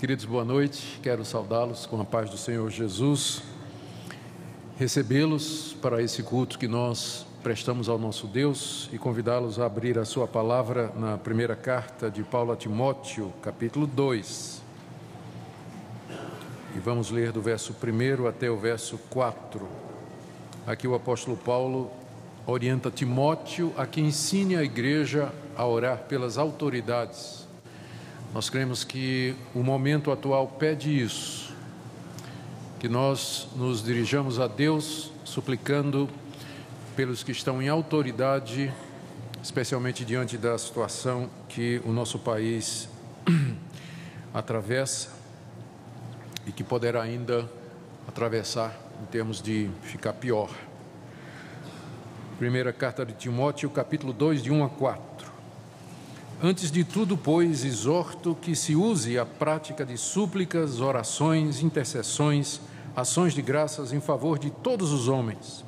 Queridos, boa noite. Quero saudá-los com a paz do Senhor Jesus, recebê-los para esse culto que nós prestamos ao nosso Deus e convidá-los a abrir a sua palavra na primeira carta de Paulo a Timóteo, capítulo 2. E vamos ler do verso 1 até o verso 4. Aqui o apóstolo Paulo orienta Timóteo a que ensine a igreja a orar pelas autoridades. Nós cremos que o momento atual pede isso, que nós nos dirijamos a Deus suplicando pelos que estão em autoridade, especialmente diante da situação que o nosso país atravessa e que poderá ainda atravessar em termos de ficar pior. Primeira carta de Timóteo, capítulo 2, de 1 a 4. Antes de tudo, pois, exorto que se use a prática de súplicas, orações, intercessões, ações de graças em favor de todos os homens,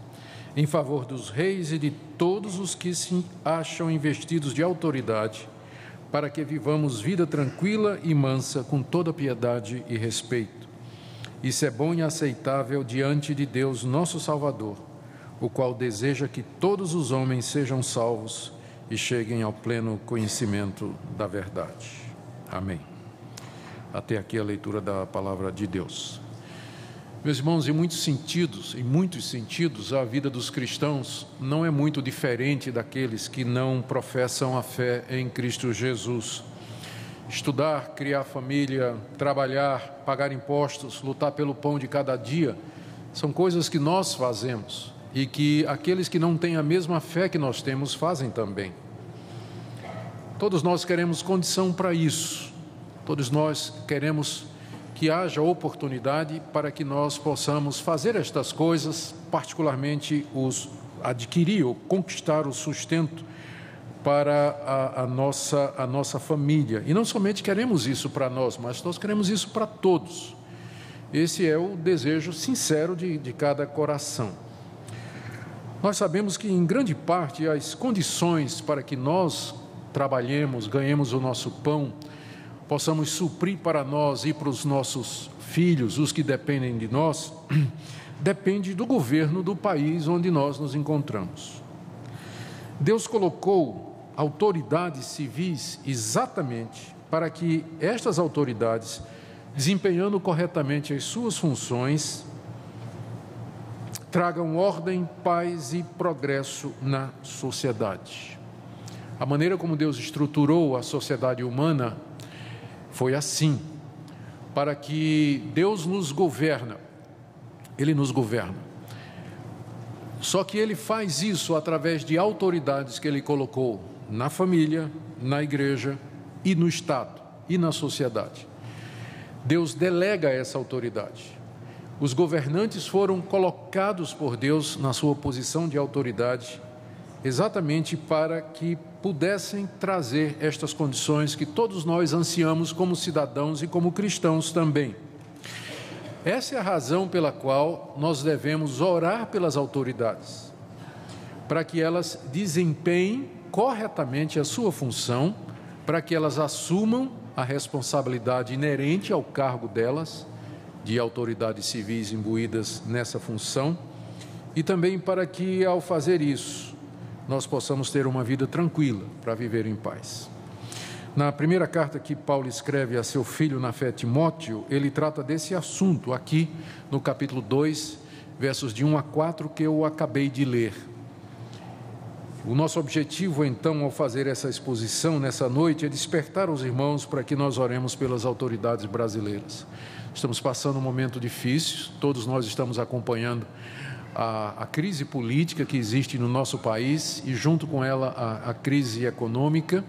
em favor dos reis e de todos os que se acham investidos de autoridade, para que vivamos vida tranquila e mansa, com toda piedade e respeito. Isso é bom e aceitável diante de Deus, nosso Salvador, o qual deseja que todos os homens sejam salvos e cheguem ao pleno conhecimento da verdade. Amém. Até aqui a leitura da palavra de Deus. Meus irmãos, em muitos sentidos, a vida dos cristãos não é muito diferente daqueles que não professam a fé em Cristo Jesus. Estudar, criar família, trabalhar, pagar impostos, lutar pelo pão de cada dia, são coisas que nós fazemos e que aqueles que não têm a mesma fé que nós temos fazem também. Todos nós queremos condição para isso, todos nós queremos que haja oportunidade para que nós possamos fazer estas coisas, particularmente adquirir ou conquistar o sustento para a nossa família. E não somente queremos isso para nós, mas nós queremos isso para todos. Esse é o desejo sincero de cada coração. Nós sabemos que, em grande parte, as condições para que nós trabalhemos, ganhemos o nosso pão, possamos suprir para nós e para os nossos filhos, os que dependem de nós, depende do governo do país onde nós nos encontramos. Deus colocou autoridades civis exatamente para que estas autoridades, desempenhando corretamente as suas funções, tragam ordem, paz e progresso na sociedade. A maneira como Deus estruturou a sociedade humana foi assim, para que Deus nos governa, Ele nos governa. Só que Ele faz isso através de autoridades que Ele colocou na família, na igreja e no Estado e na sociedade. Deus delega essa autoridade. Os governantes foram colocados por Deus na sua posição de autoridade, exatamente para que pudessem trazer estas condições que todos nós ansiamos como cidadãos e como cristãos também. Essa é a razão pela qual nós devemos orar pelas autoridades, para que elas desempenhem corretamente a sua função, para que elas assumam a responsabilidade inerente ao cargo delas, de autoridades civis imbuídas nessa função, e também para que, ao fazer isso, nós possamos ter uma vida tranquila para viver em paz. Na primeira carta que Paulo escreve a seu filho na fé, Timóteo, ele trata desse assunto aqui no capítulo 2, versos de 1 a 4, que eu acabei de ler. O nosso objetivo, então, ao fazer essa exposição nessa noite, é despertar os irmãos para que nós oremos pelas autoridades brasileiras. Estamos passando um momento difícil, todos nós estamos acompanhando a crise política que existe no nosso país e, junto com ela, a crise econômica.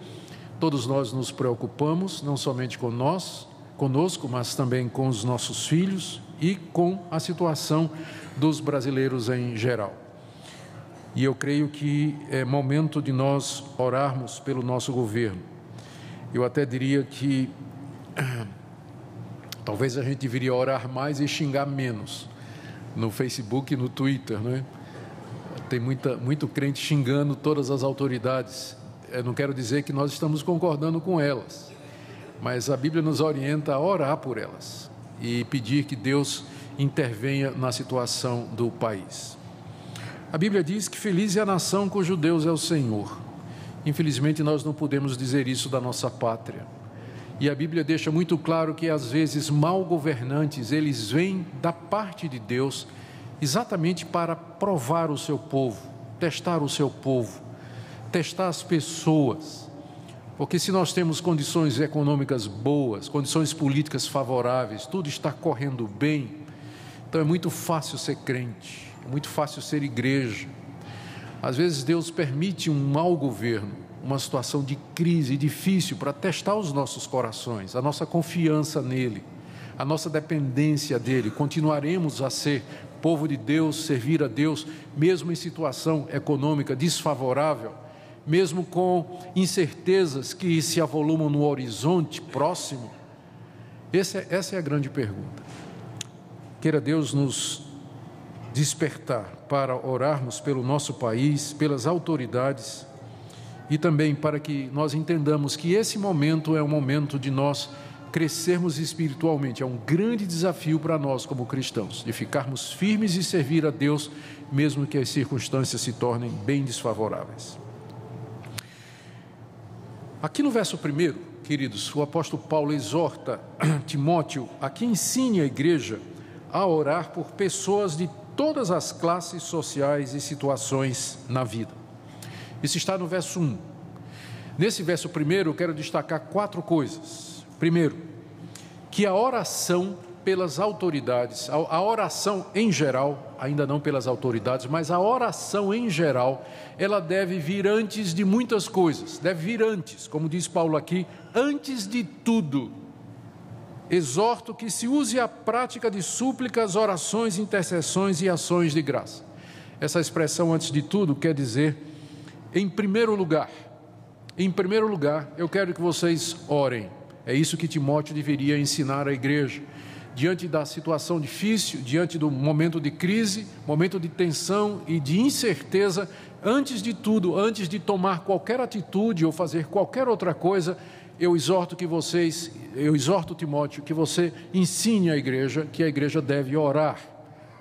Todos nós nos preocupamos, não somente conosco, mas também com os nossos filhos e com a situação dos brasileiros em geral. E eu creio que é momento de nós orarmos pelo nosso governo. Eu até diria que talvez a gente deveria orar mais e xingar menos no Facebook e no Twitter, né? Tem muito crente xingando todas as autoridades. Eu não quero dizer que nós estamos concordando com elas, mas a Bíblia nos orienta a orar por elas e pedir que Deus intervenha na situação do país. A Bíblia diz que feliz é a nação cujo Deus é o Senhor. Infelizmente, nós não podemos dizer isso da nossa pátria. E a Bíblia deixa muito claro que, às vezes, mal governantes, eles vêm da parte de Deus exatamente para provar o seu povo, testar o seu povo, testar as pessoas. Porque se nós temos condições econômicas boas, condições políticas favoráveis, tudo está correndo bem, então é muito fácil ser crente, é muito fácil ser igreja. Às vezes Deus permite um mau governo, uma situação de crise difícil para testar os nossos corações, a nossa confiança nele, a nossa dependência dele. Continuaremos a ser povo de Deus, servir a Deus, mesmo em situação econômica desfavorável, mesmo com incertezas que se avolumam no horizonte próximo? Essa é a grande pergunta. Queira Deus nos despertar para orarmos pelo nosso país, pelas autoridades, e também para que nós entendamos que esse momento é um momento de nós crescermos espiritualmente. É um grande desafio para nós como cristãos, de ficarmos firmes e servir a Deus, mesmo que as circunstâncias se tornem bem desfavoráveis. Aqui no verso 1, queridos, o apóstolo Paulo exorta Timóteo a que ensine a igreja a orar por pessoas de todas as classes sociais e situações na vida. Isso está no verso 1. Nesse verso 1, eu quero destacar 4 coisas. Primeiro, que a oração pelas autoridades, a oração em geral, ainda não pelas autoridades, mas a oração em geral, ela deve vir antes de muitas coisas, deve vir antes, como diz Paulo aqui, antes de tudo. Exorto que se use a prática de súplicas, orações, intercessões e ações de graça. Essa expressão antes de tudo quer dizer, em primeiro lugar, eu quero que vocês orem. É isso que Timóteo deveria ensinar à igreja. Diante da situação difícil, diante do momento de crise, momento de tensão e de incerteza, antes de tudo, antes de tomar qualquer atitude ou fazer qualquer outra coisa, eu exorto Timóteo, que você ensine à igreja que a igreja deve orar,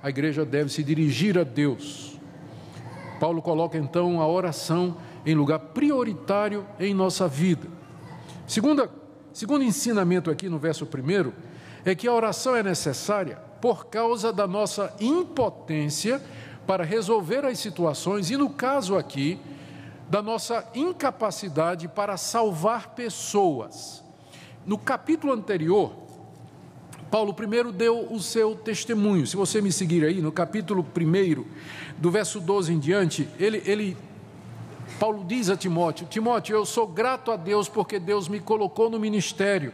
a igreja deve se dirigir a Deus. Paulo coloca então a oração em lugar prioritário em nossa vida. Segundo ensinamento aqui no verso 1, é que a oração é necessária por causa da nossa impotência para resolver as situações e, no caso aqui, da nossa incapacidade para salvar pessoas. No capítulo anterior, Paulo primeiro deu o seu testemunho. Se você me seguir aí, no capítulo 1, do verso 12 em diante, Paulo diz a Timóteo, eu sou grato a Deus porque Deus me colocou no ministério.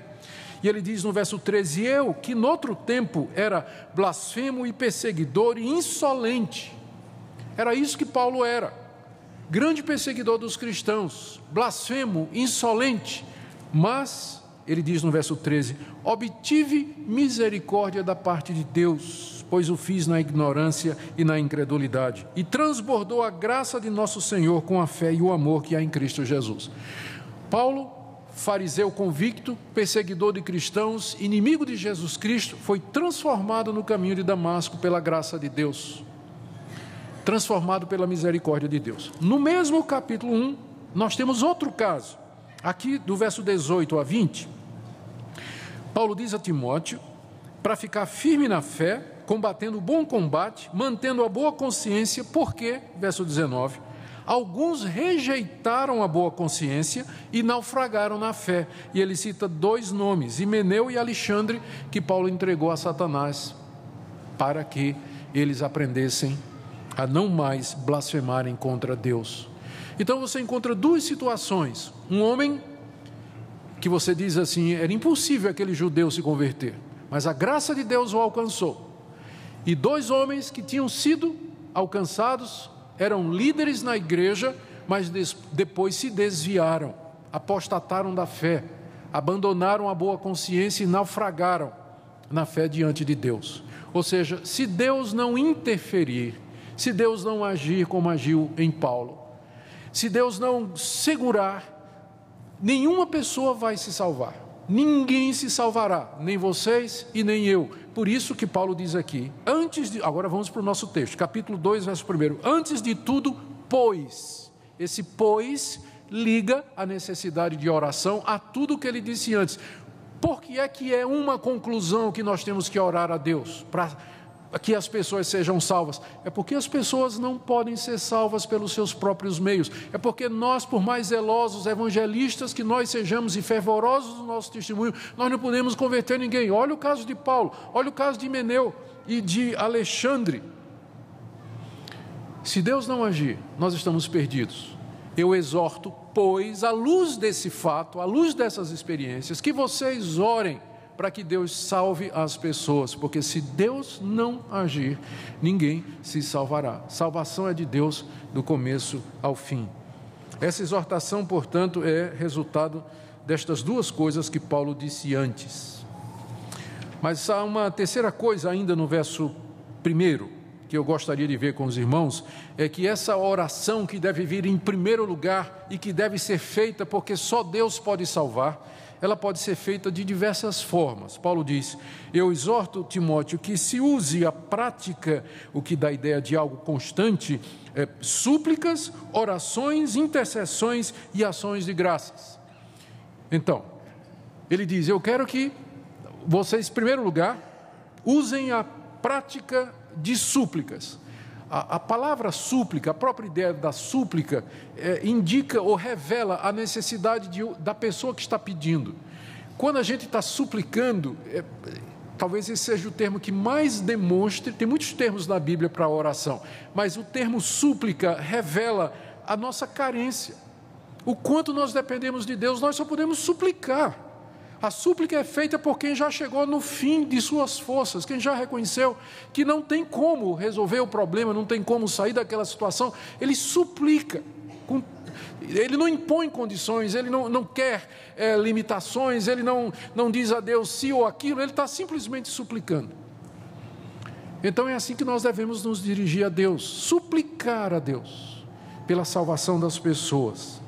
E ele diz no verso 13, eu, que noutro tempo era blasfemo e perseguidor e insolente. Era isso que Paulo era, grande perseguidor dos cristãos, blasfemo, insolente. Mas, ele diz no verso 13, obtive misericórdia da parte de Deus, pois o fiz na ignorância e na incredulidade. E transbordou a graça de nosso Senhor com a fé e o amor que há em Cristo Jesus. Paulo, fariseu convicto, perseguidor de cristãos, inimigo de Jesus Cristo, foi transformado no caminho de Damasco pela graça de Deus, transformado pela misericórdia de Deus. No mesmo capítulo 1, nós temos outro caso, aqui do verso 18 a 20, Paulo diz a Timóteo, para ficar firme na fé, combatendo o bom combate, mantendo a boa consciência, porque, verso 19, alguns rejeitaram a boa consciência e naufragaram na fé. E ele cita 2 nomes, Himeneu e Alexandre, que Paulo entregou a Satanás para que eles aprendessem a não mais blasfemarem contra Deus. Então você encontra 2 situações. Um homem que você diz assim, era impossível aquele judeu se converter, mas a graça de Deus o alcançou. E 2 homens que tinham sido alcançados, eram líderes na igreja, mas depois se desviaram, apostataram da fé, abandonaram a boa consciência e naufragaram na fé diante de Deus. Ou seja, se Deus não interferir, se Deus não agir como agiu em Paulo, se Deus não segurar, nenhuma pessoa vai se salvar. ninguém se salvará, nem vocês e nem eu. Por isso que Paulo diz aqui, agora vamos para o nosso texto, capítulo 2, verso 1. Antes de tudo, pois. Esse pois liga a necessidade de oração a tudo o que ele disse antes. Por que é uma conclusão que nós temos que orar a Deus para que as pessoas sejam salvas? É porque as pessoas não podem ser salvas pelos seus próprios meios. É porque nós, por mais zelosos evangelistas que nós sejamos e fervorosos no nosso testemunho, nós não podemos converter ninguém. Olha o caso de Paulo, olha o caso de Himeneu e de Alexandre. Se Deus não agir, nós estamos perdidos. Eu exorto, pois, à luz desse fato, à luz dessas experiências, que vocês orem para que Deus salve as pessoas, porque se Deus não agir, ninguém se salvará. Salvação é de Deus do começo ao fim. Essa exortação, portanto, é resultado destas duas coisas que Paulo disse antes. Mas há uma terceira coisa ainda no verso 1, que eu gostaria de ver com os irmãos, é que essa oração que deve vir em primeiro lugar e que deve ser feita porque só Deus pode salvar, ela pode ser feita de diversas formas. Paulo diz, eu exorto Timóteo que se use a prática, o que dá a ideia de algo constante, súplicas, orações, intercessões e ações de graças. Então, ele diz, eu quero que vocês, em primeiro lugar, usem a prática de súplicas. A palavra súplica, a própria ideia da súplica, indica ou revela a necessidade da pessoa que está pedindo. Quando a gente está suplicando, talvez esse seja o termo que mais demonstre, tem muitos termos na Bíblia para oração, mas o termo súplica revela a nossa carência, o quanto nós dependemos de Deus. Nós só podemos suplicar. A súplica é feita por quem já chegou no fim de suas forças, quem já reconheceu que não tem como resolver o problema, não tem como sair daquela situação. Ele suplica, ele não impõe condições, ele não quer limitações, ele não diz a Deus sim ou aquilo, ele está simplesmente suplicando. Então é assim que nós devemos nos dirigir a Deus, suplicar a Deus pela salvação das pessoas.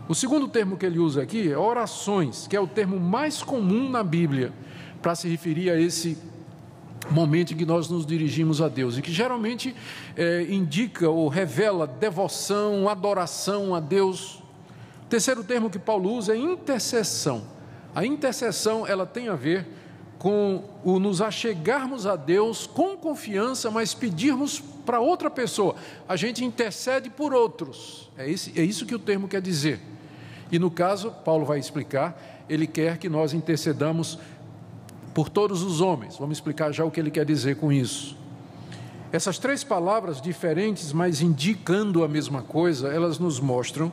O segundo termo que ele usa aqui é orações, que é o termo mais comum na Bíblia para se referir a esse momento em que nós nos dirigimos a Deus e que geralmente indica ou revela devoção, adoração a Deus. O terceiro termo que Paulo usa é intercessão. A intercessão, ela tem a ver com o nos achegarmos a Deus com confiança, mas pedirmos para outra pessoa. A gente intercede por outros. É isso que o termo quer dizer. E no caso, Paulo vai explicar, ele quer que nós intercedamos por todos os homens. Vamos explicar já o que ele quer dizer com isso. Essas três palavras diferentes, mas indicando a mesma coisa, elas nos mostram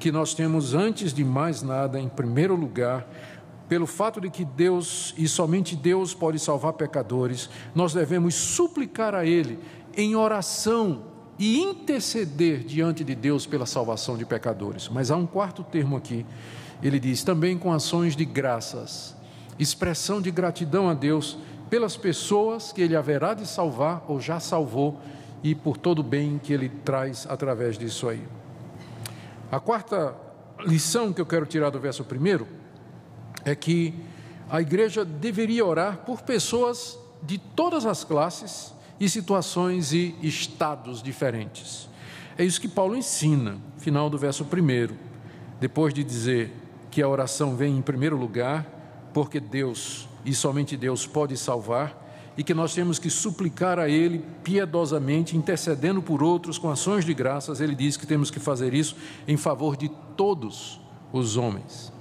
que nós temos, antes de mais nada, em primeiro lugar, pelo fato de que Deus, e somente Deus pode salvar pecadores, nós devemos suplicar a Ele em oração e interceder diante de Deus pela salvação de pecadores. Mas há um quarto termo aqui, ele diz, também com ações de graças, expressão de gratidão a Deus pelas pessoas que Ele haverá de salvar ou já salvou e por todo o bem que Ele traz através disso aí. A quarta lição que eu quero tirar do verso 1 é que a igreja deveria orar por pessoas de todas as classes e situações e estados diferentes. É isso que Paulo ensina, no final do verso 1, depois de dizer que a oração vem em primeiro lugar, porque Deus, e somente Deus, pode salvar, e que nós temos que suplicar a Ele piedosamente, intercedendo por outros com ações de graças. Ele diz que temos que fazer isso em favor de todos os homens.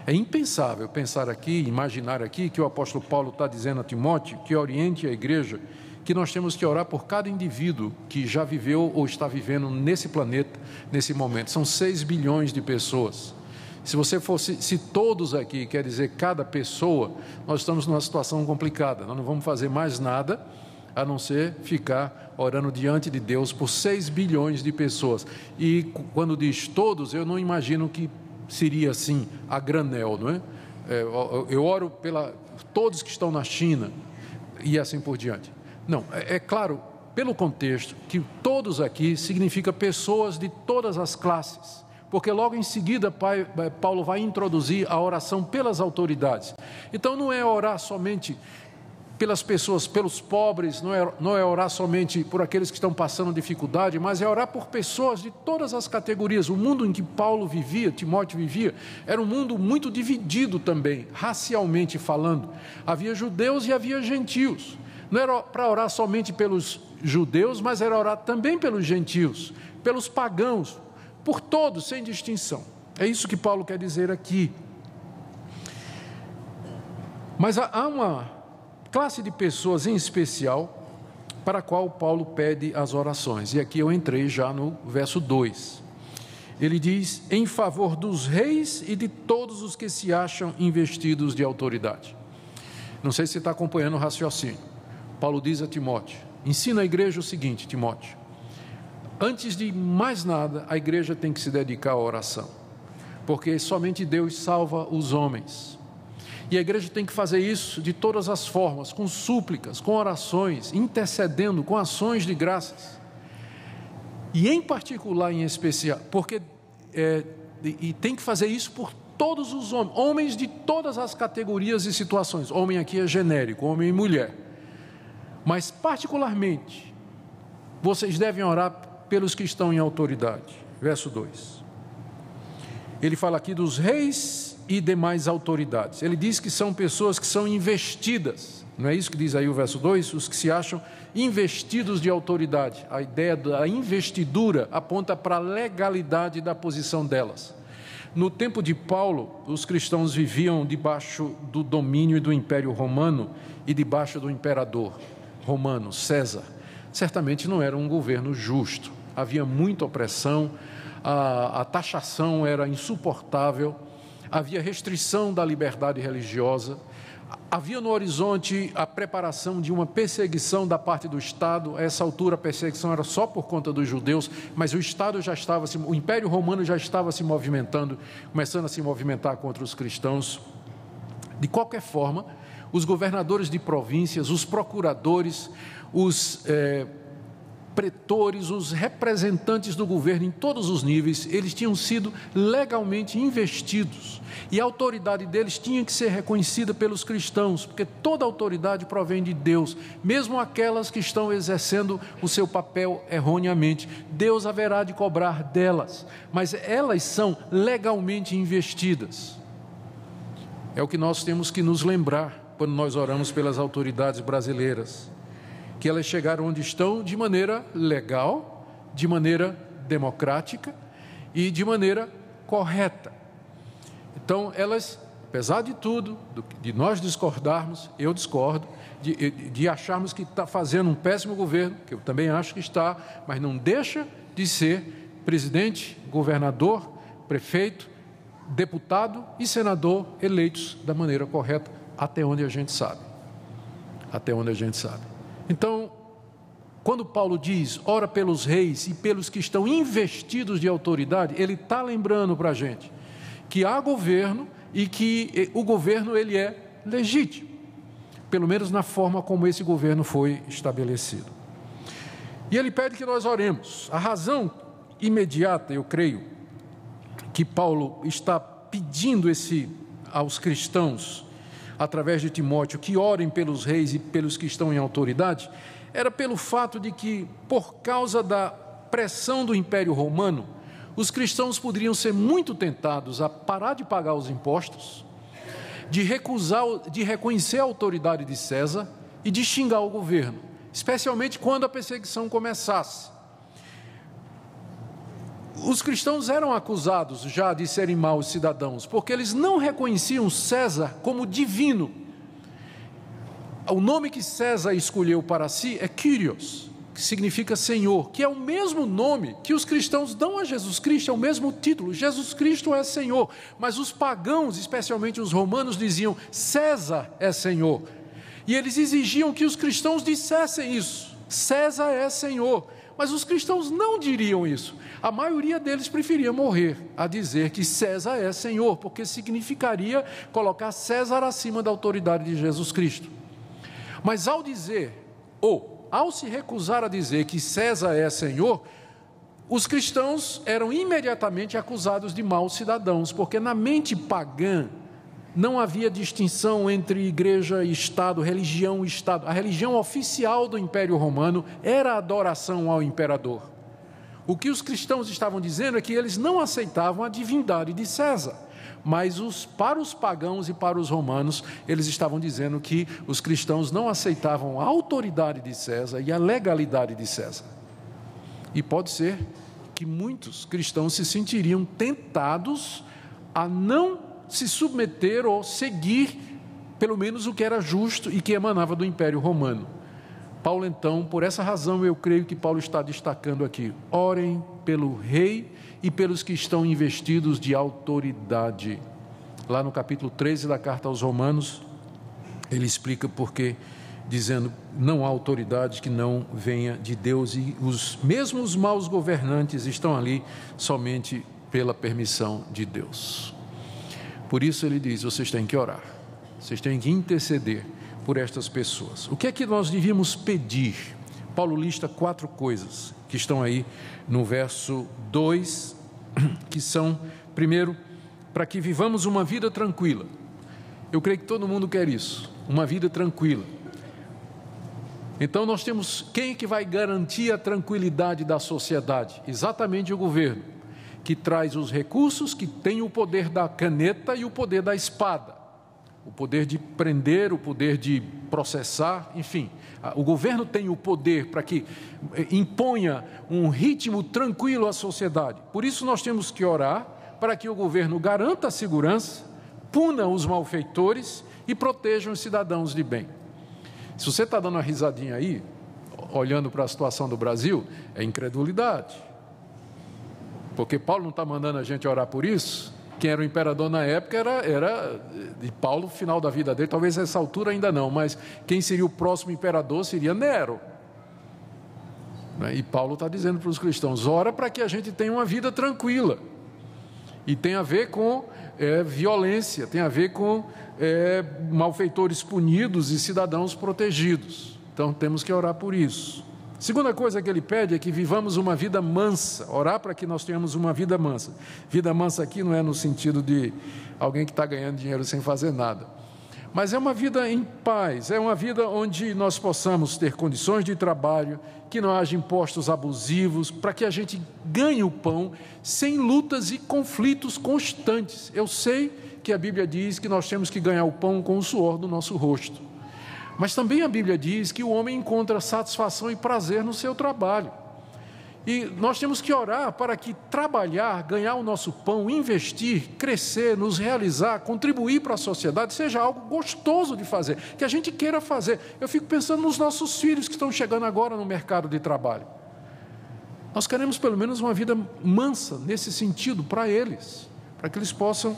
É impensável pensar aqui, imaginar aqui, que o apóstolo Paulo está dizendo a Timóteo, que oriente a igreja, que nós temos que orar por cada indivíduo que já viveu ou está vivendo nesse planeta, nesse momento. São 6 bilhões de pessoas. Se todos aqui, quer dizer cada pessoa, nós estamos numa situação complicada. Nós não vamos fazer mais nada a não ser ficar orando diante de Deus por 6 bilhões de pessoas. E quando diz todos, eu não imagino que seria assim, a granel, não é? Eu oro pela todos que estão na China e assim por diante. Não, é claro, pelo contexto, que todos aqui significa pessoas de todas as classes, porque logo em seguida Paulo vai introduzir a oração pelas autoridades. Então não é orar somente pelas pessoas, pelos pobres, não é orar somente por aqueles que estão passando dificuldade, mas é orar por pessoas de todas as categorias. O mundo em que Paulo vivia, Timóteo vivia, era um mundo muito dividido também, racialmente falando. Havia judeus e havia gentios. Não era para orar somente pelos judeus, mas era orar também pelos gentios, pelos pagãos, por todos, sem distinção. É isso que Paulo quer dizer aqui. Mas há uma classe de pessoas em especial para a qual Paulo pede as orações. E aqui eu entrei já no verso 2. Ele diz: em favor dos reis e de todos os que se acham investidos de autoridade. Não sei se você está acompanhando o raciocínio. Paulo diz a Timóteo: ensina a igreja o seguinte, Timóteo: antes de mais nada, a igreja tem que se dedicar à oração, porque somente Deus salva os homens. E a igreja tem que fazer isso de todas as formas, com súplicas, com orações, intercedendo, com ações de graças. E em particular, em especial, porque tem que fazer isso por todos os homens, homens de todas as categorias e situações. Homem aqui é genérico, homem e mulher. Mas particularmente, vocês devem orar pelos que estão em autoridade. Verso 2. Ele fala aqui dos reis e demais autoridades. Ele diz que são pessoas que são investidas. Não é isso que diz aí o verso 2? Os que se acham investidos de autoridade. A ideia da investidura aponta para a legalidade da posição delas. No tempo de Paulo, os cristãos viviam debaixo do domínio e do Império Romano e debaixo do imperador romano, César. Certamente não era um governo justo. Havia muita opressão, a taxação era insuportável, havia restrição da liberdade religiosa, havia no horizonte a preparação de uma perseguição da parte do Estado. A essa altura a perseguição era só por conta dos judeus, mas o Estado já estava, o Império Romano já estava se movimentando, começando a se movimentar contra os cristãos. De qualquer forma, os governadores de províncias, os procuradores, os pretores, os representantes do governo em todos os níveis, eles tinham sido legalmente investidos e a autoridade deles tinha que ser reconhecida pelos cristãos, porque toda autoridade provém de Deus, mesmo aquelas que estão exercendo o seu papel erroneamente. Deus haverá de cobrar delas, mas elas são legalmente investidas. É o que nós temos que nos lembrar quando nós oramos pelas autoridades brasileiras, que elas chegaram onde estão de maneira legal, de maneira democrática e de maneira correta. Então, elas, apesar de tudo, de nós discordarmos, eu discordo, de acharmos que está fazendo um péssimo governo, que eu também acho que está, mas não deixa de ser presidente, governador, prefeito, deputado e senador eleitos da maneira correta, até onde a gente sabe. Até onde a gente sabe. Então, quando Paulo diz, ora pelos reis e pelos que estão investidos de autoridade, ele está lembrando para a gente que há governo e que o governo ele é legítimo, pelo menos na forma como esse governo foi estabelecido. E ele pede que nós oremos. A razão imediata, eu creio, que Paulo está pedindo aos cristãos, através de Timóteo, que orem pelos reis e pelos que estão em autoridade, era pelo fato de que, por causa da pressão do Império Romano, os cristãos poderiam ser muito tentados a parar de pagar os impostos, de reconhecer a autoridade de César e de xingar o governo, especialmente quando a perseguição começasse. Os cristãos eram acusados já de serem maus cidadãos, porque eles não reconheciam César como divino. O nome que César escolheu para si é Kyrios, que significa Senhor, que é o mesmo nome que os cristãos dão a Jesus Cristo, é o mesmo título, Jesus Cristo é Senhor. Mas os pagãos, especialmente os romanos, diziam César é Senhor. E eles exigiam que os cristãos dissessem isso, César é Senhor. Mas os cristãos não diriam isso. A maioria deles preferia morrer a dizer que César é Senhor, porque significaria colocar César acima da autoridade de Jesus Cristo. Mas ao se recusar a dizer que César é Senhor, os cristãos eram imediatamente acusados de maus cidadãos, porque na mente pagã não havia distinção entre igreja e Estado, religião e Estado. A religião oficial do Império Romano era a adoração ao imperador. O que os cristãos estavam dizendo é que eles não aceitavam a divindade de César, mas para os pagãos e para os romanos, eles estavam dizendo que os cristãos não aceitavam a autoridade de César e a legalidade de César. E pode ser que muitos cristãos se sentiriam tentados a não se submeter ou seguir, pelo menos, o que era justo e que emanava do Império Romano. Paulo, então, por essa razão, eu creio que Paulo está destacando aqui: orem pelo rei e pelos que estão investidos de autoridade. Lá no capítulo 13 da carta aos Romanos, ele explica por quê, dizendo: não há autoridade que não venha de Deus, e os mesmos maus governantes estão ali somente pela permissão de Deus. Por isso ele diz: vocês têm que orar, vocês têm que interceder por estas pessoas. O que é que nós devíamos pedir? Paulo lista 4 coisas que estão aí no verso 2, que são, primeiro, para que vivamos uma vida tranquila. Eu creio que todo mundo quer isso, uma vida tranquila. Então nós temos, quem é que vai garantir a tranquilidade da sociedade? Exatamente o governo, que traz os recursos, que tem o poder da caneta e o poder da espada, o poder de prender, o poder de processar, enfim. O governo tem o poder para que imponha um ritmo tranquilo à sociedade. Por isso nós temos que orar para que o governo garanta a segurança, puna os malfeitores e proteja os cidadãos de bem. Se você está dando uma risadinha aí, olhando para a situação do Brasil, é incredulidade. Porque Paulo não está mandando a gente orar por isso. Quem era o imperador na época era de Paulo, final da vida dele, talvez nessa altura ainda não, mas quem seria o próximo imperador seria Nero. E Paulo está dizendo para os cristãos: ora para que a gente tenha uma vida tranquila. E tem a ver com violência, tem a ver com malfeitores punidos e cidadãos protegidos. Então temos que orar por isso. Segunda coisa que ele pede é que vivamos uma vida mansa, orar para que nós tenhamos uma vida mansa. Vida mansa aqui não é no sentido de alguém que está ganhando dinheiro sem fazer nada, mas é uma vida em paz, é uma vida onde nós possamos ter condições de trabalho, que não haja impostos abusivos, para que a gente ganhe o pão sem lutas e conflitos constantes. Eu sei que a Bíblia diz que nós temos que ganhar o pão com o suor do nosso rosto, mas também a Bíblia diz que o homem encontra satisfação e prazer no seu trabalho. E nós temos que orar para que trabalhar, ganhar o nosso pão, investir, crescer, nos realizar, contribuir para a sociedade, seja algo gostoso de fazer, que a gente queira fazer. Eu fico pensando nos nossos filhos que estão chegando agora no mercado de trabalho. Nós queremos pelo menos uma vida mansa nesse sentido para eles, para que eles possam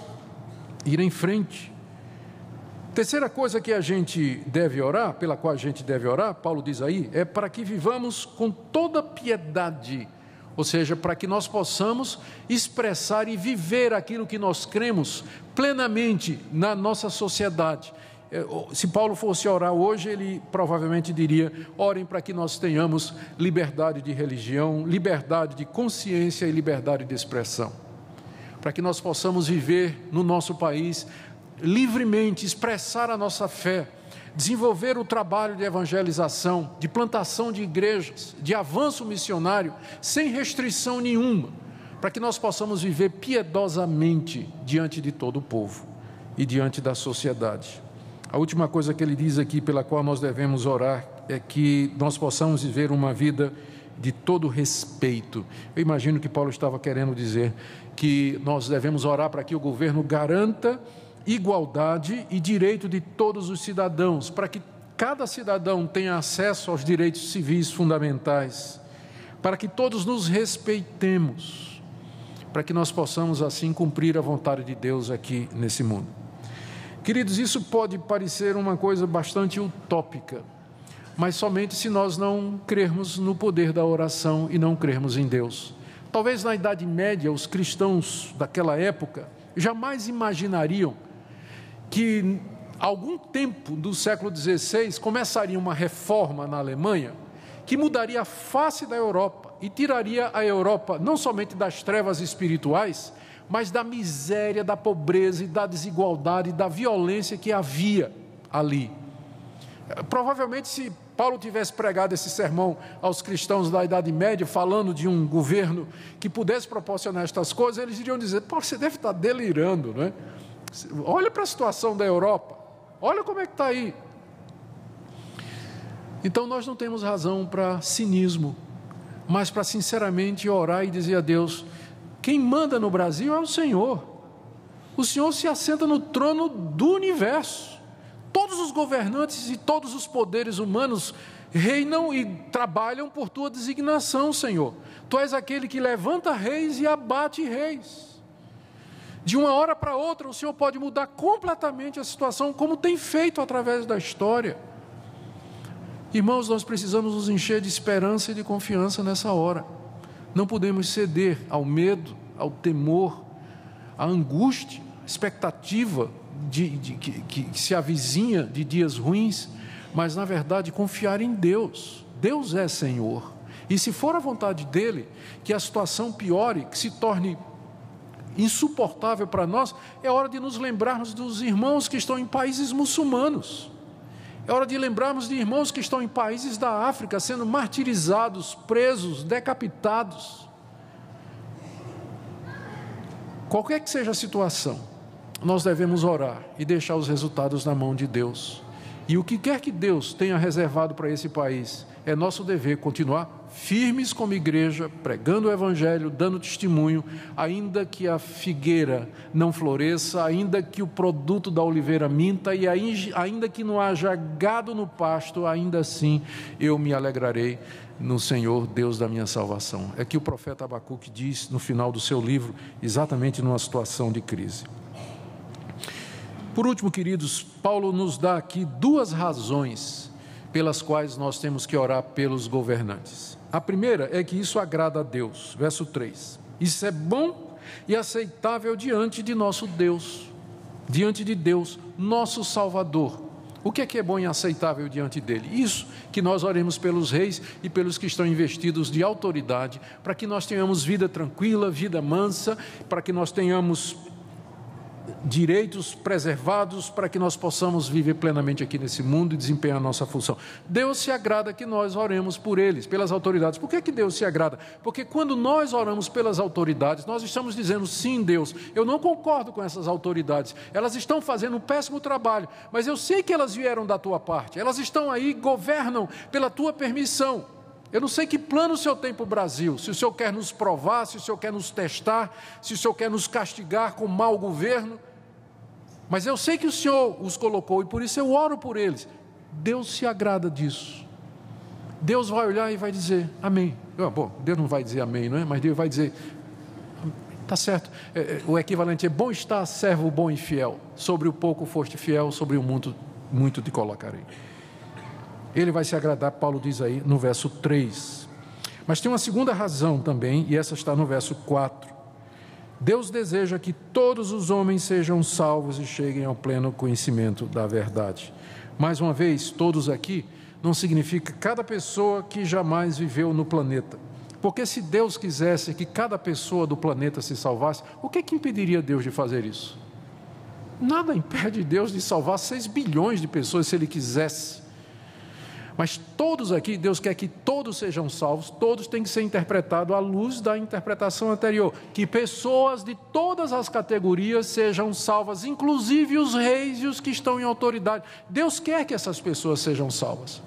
ir em frente. Terceira coisa que a gente deve orar, pela qual a gente deve orar, Paulo diz aí, é para que vivamos com toda piedade, ou seja, para que nós possamos expressar e viver aquilo que nós cremos plenamente na nossa sociedade. Se Paulo fosse orar hoje, ele provavelmente diria: orem para que nós tenhamos liberdade de religião, liberdade de consciência e liberdade de expressão, para que nós possamos viver no nosso país livremente, expressar a nossa fé, desenvolver o trabalho de evangelização, de plantação de igrejas, de avanço missionário, sem restrição nenhuma, para que nós possamos viver piedosamente diante de todo o povo e diante da sociedade. A última coisa que ele diz aqui, pela qual nós devemos orar, é que nós possamos viver uma vida de todo respeito. Eu imagino que Paulo estava querendo dizer que nós devemos orar para que o governo garanta igualdade e direito de todos os cidadãos, para que cada cidadão tenha acesso aos direitos civis fundamentais, para que todos nos respeitemos, para que nós possamos assim cumprir a vontade de Deus aqui nesse mundo. Queridos, isso pode parecer uma coisa bastante utópica, mas somente se nós não crermos no poder da oração e não crermos em Deus. Talvez na Idade Média, os cristãos daquela época jamais imaginariam que algum tempo do século XVI começaria uma reforma na Alemanha que mudaria a face da Europa e tiraria a Europa não somente das trevas espirituais, mas da miséria, da pobreza e da desigualdade e da violência que havia ali. Provavelmente, se Paulo tivesse pregado esse sermão aos cristãos da Idade Média, falando de um governo que pudesse proporcionar estas coisas, eles iriam dizer: Paulo, você deve estar delirando, não é? Olha para a situação da Europa, olha como é que está aí. Então nós não temos razão para cinismo, mas para sinceramente orar e dizer a Deus: quem manda no Brasil é o Senhor. O Senhor se assenta no trono do universo. Todos os governantes e todos os poderes humanos reinam e trabalham por tua designação, Senhor. Tu és aquele que levanta reis e abate reis. De uma hora para outra, o Senhor pode mudar completamente a situação, como tem feito através da história. Irmãos, nós precisamos nos encher de esperança e de confiança nessa hora. Não podemos ceder ao medo, ao temor, à angústia, à expectativa que se avizinha de dias ruins, mas na verdade confiar em Deus. Deus é Senhor, e se for a vontade dEle que a situação piore, que se torne insuportável para nós, é hora de nos lembrarmos dos irmãos que estão em países muçulmanos. É hora de lembrarmos de irmãos que estão em países da África sendo martirizados, presos, decapitados. Qualquer que seja a situação, nós devemos orar e deixar os resultados na mão de Deus. E o que quer que Deus tenha reservado para esse país, é nosso dever continuar firmes como igreja, pregando o Evangelho, dando testemunho, ainda que a figueira não floresça, ainda que o produto da oliveira minta, e ainda que não haja gado no pasto, ainda assim eu me alegrarei no Senhor, Deus da minha salvação. É que o profeta Abacuque diz no final do seu livro, exatamente numa situação de crise. Por último, queridos, Paulo nos dá aqui duas razões pelas quais nós temos que orar pelos governantes. A primeira é que isso agrada a Deus, verso 3. Isso é bom e aceitável diante de nosso Deus, diante de Deus, nosso Salvador. O que é bom e aceitável diante dele? Isso, que nós oremos pelos reis e pelos que estão investidos de autoridade, para que nós tenhamos vida tranquila, vida mansa, para que nós tenhamos direitos preservados, para que nós possamos viver plenamente aqui nesse mundo e desempenhar a nossa função. Deus se agrada que nós oremos por eles, pelas autoridades. Por que Deus se agrada? Porque quando nós oramos pelas autoridades, nós estamos dizendo: sim, Deus, eu não concordo com essas autoridades, elas estão fazendo um péssimo trabalho, mas eu sei que elas vieram da tua parte, elas estão aí, governam pela tua permissão. Eu não sei que plano o Senhor tem para o Brasil, se o Senhor quer nos provar, se o Senhor quer nos testar, se o Senhor quer nos castigar com mau governo, mas eu sei que o Senhor os colocou e por isso eu oro por eles. Deus se agrada disso. Deus vai olhar e vai dizer amém. Bom, Deus não vai dizer amém, não é? Mas Deus vai dizer, está certo, o equivalente é: bom está, servo bom e fiel, sobre o pouco foste fiel, sobre o muito te colocarei. Ele vai se agradar, Paulo diz aí no verso 3. Mas tem uma segunda razão também, e essa está no verso 4. Deus deseja que todos os homens sejam salvos e cheguem ao pleno conhecimento da verdade. Mais uma vez, todos aqui não significa cada pessoa que jamais viveu no planeta. Porque se Deus quisesse que cada pessoa do planeta se salvasse, o que impediria Deus de fazer isso? Nada impede Deus de salvar 6 bilhões de pessoas se Ele quisesse. Mas todos aqui, Deus quer que todos sejam salvos, todos têm que ser interpretados à luz da interpretação anterior, que pessoas de todas as categorias sejam salvas, inclusive os reis e os que estão em autoridade. Deus quer que essas pessoas sejam salvas.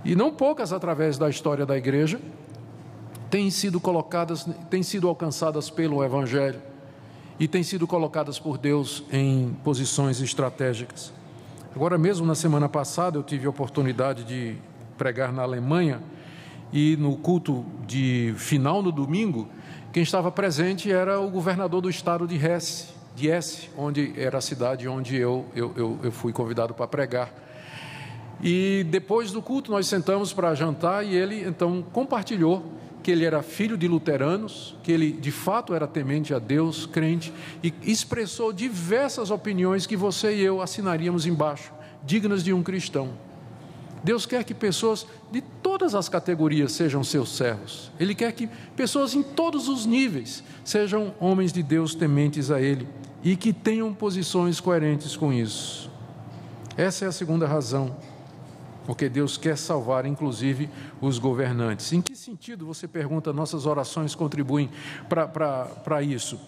E não poucas, através da história da igreja, têm sido alcançadas pelo Evangelho e têm sido colocadas por Deus em posições estratégicas. Agora mesmo, na semana passada, eu tive a oportunidade de pregar na Alemanha e no culto de final no domingo, quem estava presente era o governador do estado de Hesse, onde era a cidade onde eu fui convidado para pregar. E depois do culto nós sentamos para jantar e ele então compartilhou que ele era filho de luteranos, que ele de fato era temente a Deus, crente, e expressou diversas opiniões que você e eu assinaríamos embaixo, dignas de um cristão. Deus quer que pessoas de todas as categorias sejam seus servos. Ele quer que pessoas em todos os níveis sejam homens de Deus tementes a Ele e que tenham posições coerentes com isso. Essa é a segunda razão, porque Deus quer salvar, inclusive, os governantes. Em que sentido, você pergunta, nossas orações contribuem para isso?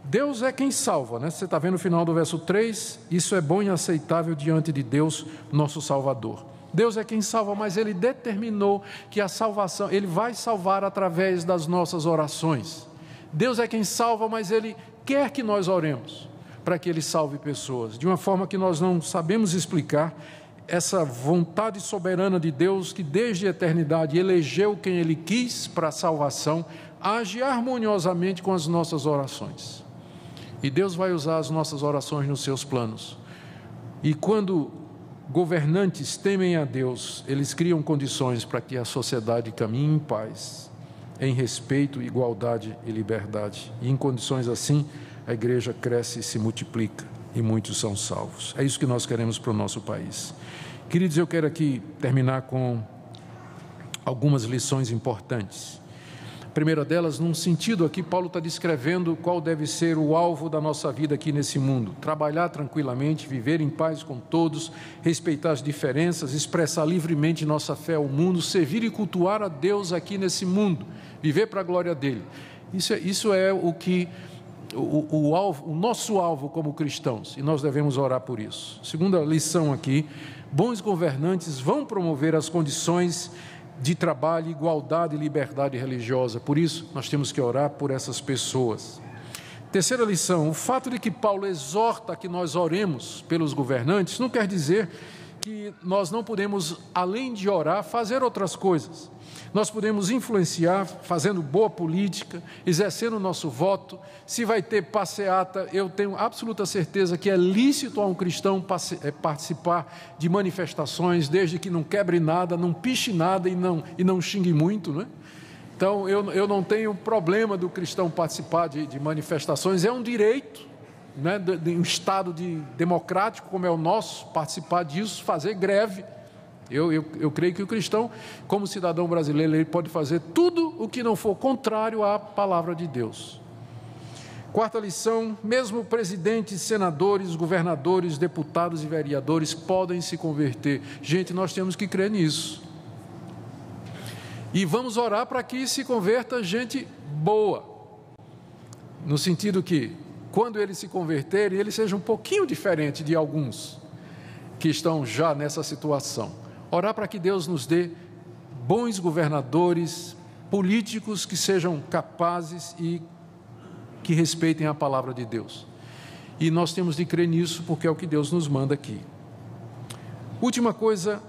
Deus é quem salva, né? Você está vendo no final do verso 3, isso é bom e aceitável diante de Deus, nosso Salvador. Deus é quem salva, mas Ele determinou que a salvação, Ele vai salvar através das nossas orações. Deus é quem salva, mas Ele quer que nós oremos para que Ele salve pessoas, de uma forma que nós não sabemos explicar. Essa vontade soberana de Deus, que desde a eternidade elegeu quem Ele quis para a salvação, age harmoniosamente com as nossas orações. E Deus vai usar as nossas orações nos seus planos. E quando governantes temem a Deus, eles criam condições para que a sociedade caminhe em paz, em respeito, igualdade e liberdade. E em condições assim, a igreja cresce e se multiplica, e muitos são salvos. É isso que nós queremos para o nosso país. Queridos, eu quero aqui terminar com algumas lições importantes. A primeira delas, num sentido aqui, Paulo está descrevendo qual deve ser o alvo da nossa vida aqui nesse mundo. Trabalhar tranquilamente, viver em paz com todos, respeitar as diferenças, expressar livremente nossa fé ao mundo, servir e cultuar a Deus aqui nesse mundo, viver para a glória dele. Isso é o que o nosso alvo como cristãos, e nós devemos orar por isso. Segunda lição aqui, bons governantes vão promover as condições de trabalho, igualdade e liberdade religiosa. Por isso, nós temos que orar por essas pessoas. Terceira lição, o fato de que Paulo exorta que nós oremos pelos governantes, não quer dizer que nós não podemos, além de orar, fazer outras coisas. Nós podemos influenciar, fazendo boa política, exercendo o nosso voto. Se vai ter passeata, eu tenho absoluta certeza que é lícito a um cristão participar de manifestações, desde que não quebre nada, não piche nada e não xingue muito, né? Então, eu não tenho problema do cristão participar de manifestações, é um direito, né, de um Estado democrático como é o nosso, participar disso, fazer greve. Eu creio que o cristão, como cidadão brasileiro, ele pode fazer tudo o que não for contrário à palavra de Deus. Quarta lição, mesmo presidentes, senadores, governadores, deputados e vereadores podem se converter. Gente, nós temos que crer nisso. E vamos orar para que se converta gente boa, no sentido que, quando eles se converterem, ele seja um pouquinho diferente de alguns que estão já nessa situação. Orar para que Deus nos dê bons governadores, políticos que sejam capazes e que respeitem a palavra de Deus. E nós temos de crer nisso, porque é o que Deus nos manda aqui. Última coisa,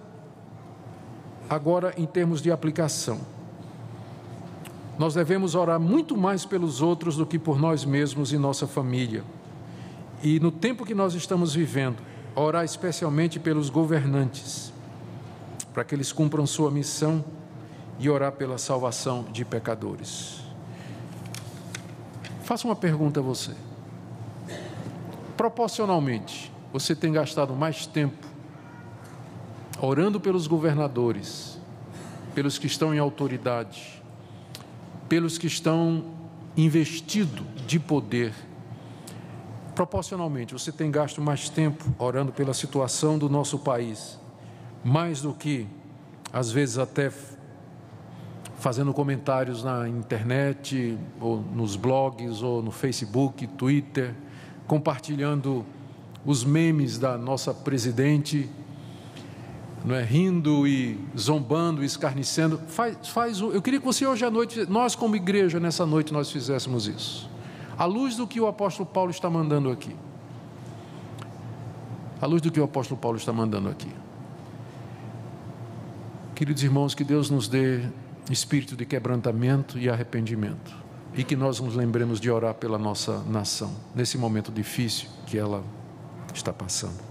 agora em termos de aplicação. Nós devemos orar muito mais pelos outros do que por nós mesmos e nossa família. E no tempo que nós estamos vivendo, orar especialmente pelos governantes, para que eles cumpram sua missão, e orar pela salvação de pecadores. Faço uma pergunta a você. Proporcionalmente, você tem gastado mais tempo orando pelos governadores, pelos que estão em autoridade, pelos que estão investidos de poder? Proporcionalmente, você tem gasto mais tempo orando pela situação do nosso país, mais do que, às vezes, até fazendo comentários na internet, ou nos blogs, ou no Facebook, Twitter, compartilhando os memes da nossa presidente, não é, rindo e zombando, escarnecendo. Eu queria que você hoje à noite, nós como igreja, nessa noite, nós fizéssemos isso, à luz do que o apóstolo Paulo está mandando aqui. À luz do que o apóstolo Paulo está mandando aqui. Queridos irmãos, que Deus nos dê espírito de quebrantamento e arrependimento, e que nós nos lembremos de orar pela nossa nação, nesse momento difícil que ela está passando.